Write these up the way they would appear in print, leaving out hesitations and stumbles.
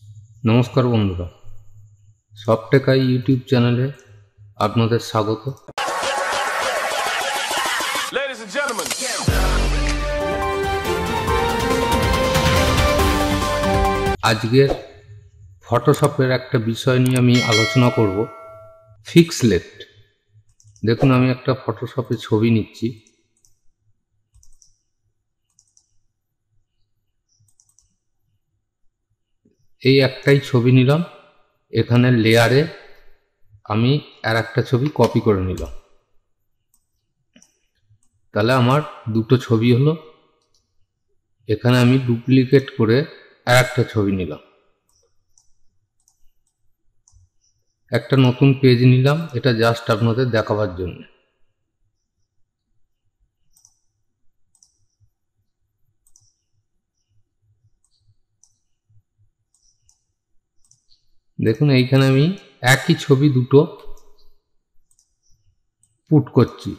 নমস্কার বন্ধুরা, সফটেকাই ইউটিউব চ্যানেলে আপনাদের স্বাগত। আজকের ফটোশপের একটা বিষয় নিয়ে আমি আলোচনা করব, পিক্সেলেট। দেখুন, আমি একটা ফটোশপে ছবি নিচ্ছি। এই একটাই ছবি নিলাম, এখানে লেয়ারে আমি আর একটা ছবি কপি করে নিলাম, তাহলে আমার দুটো ছবি হলো। এখানে আমি ডুপ্লিকেট করে আর একটা ছবি নিলাম, একটা নতুন পেজ নিলাম। এটা জাস্ট আপনাদের দেখাবার জন্য। দেখুন, এইখানে আমি একই ছবি দুটো পুট করছি।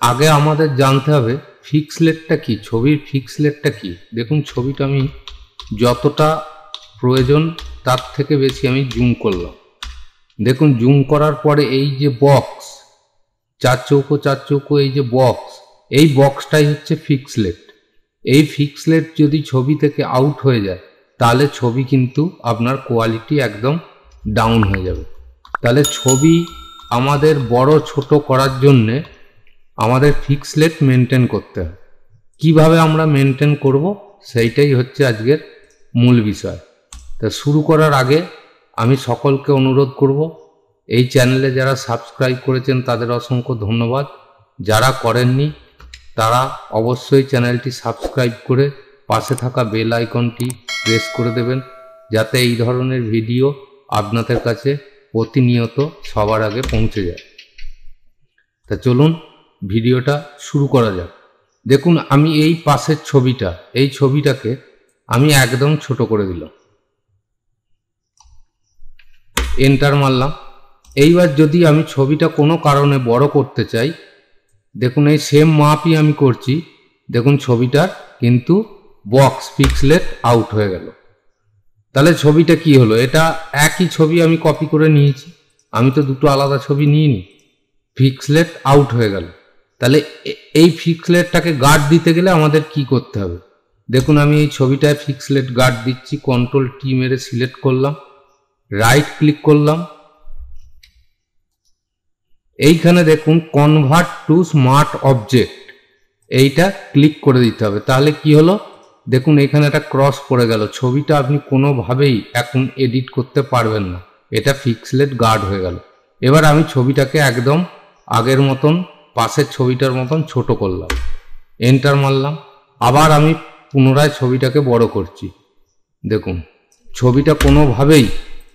আগে আমাদের জানতে হবে পিক্সেলেটটা কি, ছবির পিক্সেলেটটা কি। দেখুন, ছবিটা আমি যতটা প্রয়োজন তার থেকে বেশি আমি জুম করলাম। দেখুন, জুম করার পরে এই যে বক্স, চার চৌকো এই যে বক্স, এই বক্সটাই হচ্ছে পিক্সেলেট। এই পিক্সেলেট যদি ছবি থেকে আউট হয়ে যায়, তাহলে ছবি কিন্তু আপনার কোয়ালিটি একদম ডাউন হয়ে যাবে। তাহলে ছবি আমাদের বড় ছোট করার জন্যে আমাদের পিক্সেলেট মেনটেন করতে হবে। কিভাবে আমরা মেনটেন করব, সেইটাই হচ্ছে আজকের মূল বিষয়। তা শুরু করার আগে আমি সকলকে অনুরোধ করব, এই চ্যানেলে যারা সাবস্ক্রাইব করেছেন তাদের অসংখ্য ধন্যবাদ। যারা করেননি তারা অবশ্যই চ্যানেলটি সাবস্ক্রাইব করে পাশে থাকা বেল আইকনটি প্রেস করে দেবেন, যাতে এই ধরনের ভিডিও আপনাদের কাছে প্রতিনিয়ত সবার আগে পৌঁছে যায়। তা চলুন ভিডিওটা শুরু করা যাক। দেখুন, আমি এই পাশের এই ছবিটাকে আমি একদম ছোট করে দিলাম, এন্টার মারলাম। এইবার যদি আমি ছবিটা কোনো কারণে বড় করতে চাই, দেখুন এই সেম মাপই আমি করছি। দেখুন, ছবিটার কিন্তু বক্স পিক্সেলেট আউট হয়ে গেল। তাহলে ছবিটা কি হলো? এটা একই ছবি আমি কপি করে নিয়েছি, আমি তো দুটো আলাদা ছবি নিইনি। পিক্সেলেট আউট হয়ে গেল। তাহলে এই পিক্সেলেটটাকে গার্ড দিতে গেলে আমাদের কি করতে হবে? দেখুন, আমি এই ছবিটায় পিক্সেলেট গার্ড দিচ্ছি। কন্ট্রোল টি মেরে সিলেক্ট করলাম, রাইট ক্লিক করলাম। এইখানে দেখুন কনভার্ট টু স্মার্ট অবজেক্ট, এইটা ক্লিক করে দিতে হবে। তাহলে কি হলো? দেখুন, এখানে একটা ক্রস পড়ে গেল। ছবিটা আপনি কোনোভাবেই এখন এডিট করতে পারবেন না, এটা পিক্সেলেট গার্ড হয়ে গেল। এবার আমি ছবিটাকে একদম আগের মতন, পাশের ছবিটার মতন ছোট করলাম, এন্টার মারলাম। আবার আমি পুনরায় ছবিটাকে বড় করছি। দেখুন, ছবিটা কোনোভাবেই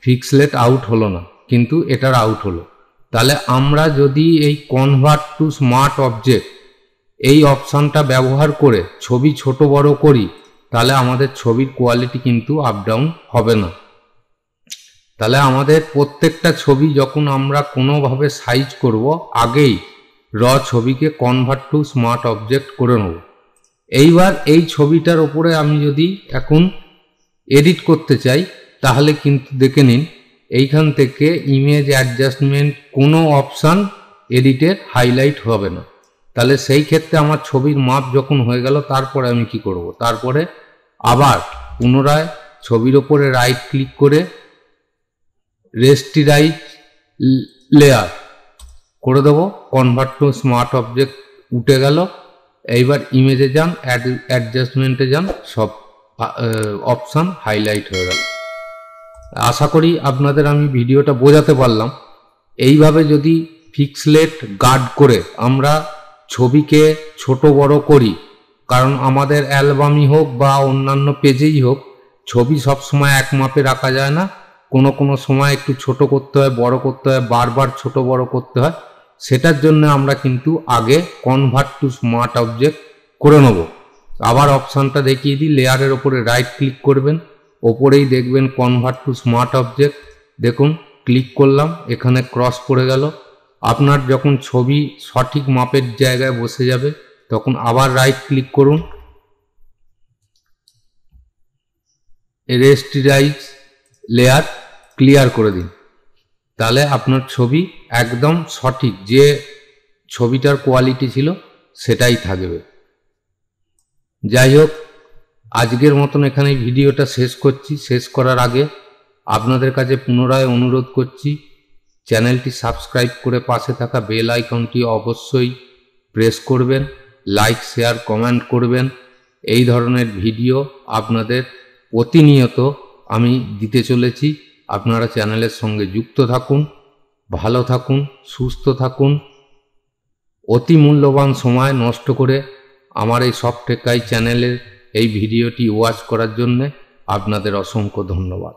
পিক্সেলেট আউট হলো না, কিন্তু এটার আউট হলো। তাহলে আমরা যদি এই কনভার্ট টু স্মার্ট অবজেক্ট এই অপশানটা ব্যবহার করে ছবি ছোট বড় করি, তাহলে আমাদের ছবির কোয়ালিটি কিন্তু আপ ডাউন হবে না। তাহলে আমাদের প্রত্যেকটা ছবি যখন আমরা কোনোভাবে সাইজ করব, আগেই র ছবিকে কনভার্ট টু স্মার্ট অবজেক্ট করে নেব। এইবার এই ছবিটার ওপরে আমি যদি এখন এডিট করতে চাই, তাহলে কিন্তু দেখে নিন, এইখান থেকে ইমেজ অ্যাডজাস্টমেন্ট কোনো অপশান এডিটের হাইলাইট হবে না। তাহলে সেই ক্ষেত্রে আমার ছবির মাপ যখন হয়ে গেল, তারপরে আমি কি করব? তারপরে আবার পুনরায় ছবির ওপরে রাইট ক্লিক করে রেস্টিরাইজ লেয়ার করে দেবো, কনভার্ট টু স্মার্ট অবজেক্ট উঠে গেল। এইবার ইমেজে যান, অ্যাডজাস্টমেন্টে যান, সব অপশান হাইলাইট হয়ে গেল। আশা করি আপনাদের আমি ভিডিওটা বোঝাতে পারলাম। এইভাবে যদি পিক্সেলেট গার্ড করে আমরা ছবিকে ছোট বড় করি, কারণ আমাদের অ্যালবামই হোক বা অন্যান্য পেজেই হোক, ছবি সবসময় এক মাপে রাখা যায় না। কোনো সময় একটু ছোট করতে হয়, বড় করতে হয়, বারবার ছোট বড় করতে হয়। সেটার জন্য আমরা কিন্তু আগে কনভার্ট টু স্মার্ট অবজেক্ট করে নেব। আবার অপশানটা দেখিয়ে দিই, লেয়ারের ওপরে রাইট ক্লিক করবেন, ওপরেই দেখবেন কনভার্ট টু স্মার্ট অবজেক্ট। দেখুন, ক্লিক করলাম, এখানে ক্রস পড়ে গেল। আপনার যখন ছবি সঠিক মাপের জায়গায় বসে যাবে তখন আবার রাইট ক্লিক করুন, রেস্টিরাইজ লেয়ার ক্লিয়ার করে দিন। তাহলে আপনার ছবি একদম সঠিক যে ছবিটার কোয়ালিটি ছিল সেটাই থাকবে। যাই হোক, আজকের মতন এখানে ভিডিওটা শেষ করছি। শেষ করার আগে আপনাদের কাছে পুনরায় অনুরোধ করছি, চ্যানেলটি সাবস্ক্রাইব করে পাশে থাকা বেল আইকনটি অবশ্যই প্রেস করবেন, লাইক শেয়ার কমেন্ট করবেন। এই ধরনের ভিডিও আপনাদের প্রতিনিয়ত আমি দিতে চলেছি। আপনারা চ্যানেলের সঙ্গে যুক্ত থাকুন, ভালো থাকুন, সুস্থ থাকুন। অতি মূল্যবান সময় নষ্ট করে আমার এই সফট টেকাই চ্যানেলের এই ভিডিওটি ওয়াচ করার জন্য আপনাদের অসংখ্য ধন্যবাদ।